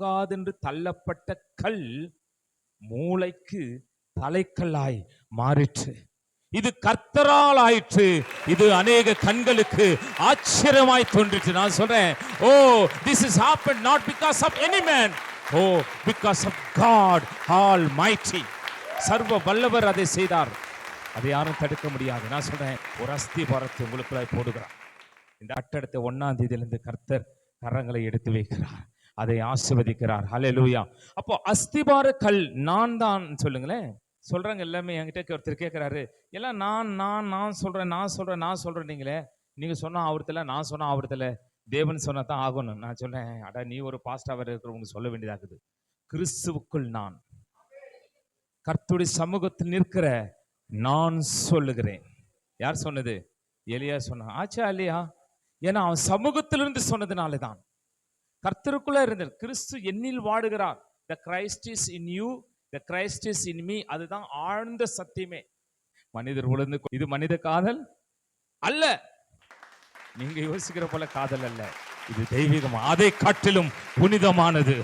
ஆகாதென்று தள்ளப்பட்ட கல் மூளைக்கு தலைக்கல்லாய் மாறிற்று. இது கர்த்தரால் ஆயிற்று. இது அநேக கண்களுக்கு ஆச்சரியமாய் தோன்றிற்று. நான் சொல்றேன், ஓ, this is happened not because of any man, oh, because of God Almighty. சர்வ வல்லவர் அதை செய்தார். அதை யாரும் தடுக்க முடியாது. நான் சொல்றேன், ஒரு அஸ்திபாரத்தை உங்களுக்குள்ள போடுகிறார். இந்த கட்டடத்தை 1ஆம் தேதியிலிருந்து கர்த்தர் கரங்களை எடுத்து வைக்கிறார். அதை ஆசீர்வதிக்கிறார். ஹல்லேலூயா. அப்போ அஸ்திபார கல் நான் தான் சொல்லுங்களேன். சொல்றாங்க எல்லாமே. என்கிட்ட ஒருத்தர் கேட்கிறாரு, எல்லாம் நான் சொல்றேன் நீங்களே, நீங்க சொன்னா ஆவர்த்தல, நான் சொன்னா ஆவர்த்தல, தேவன் சொன்னா தான் ஆகணும். நான் சொல்றேன், அட நீ ஒரு பாஸ்டர் இருக்கிறவங்க சொல்ல வேண்டியதாகுது. கிறிஸ்துவுக்குள் நான் கர்த்தருடைய சமூகத்தில் நிற்கிற நான் சொல்லுகிறேன். யார் சொன்னது? எலியா சொன்னான். ஆச்சா இல்லையா? ஏன்னா அவன் சமூகத்திலிருந்து சொன்னதுனால தான். கர்த்தருக்குள்ள இருந்தார். கிறிஸ்து என்னில் வாடுகிறார். The Christ is in you, the Christ is in me. அதுதான் ஆழ்ந்த சத்தியமே. மனிதர் உணர்ந்து, இது மனித காதல் அல்ல, நீங்க யோசிக்கிற போல காதல் அல்ல, இது தெய்வீகம், அதை காட்டிலும் புனிதமானது.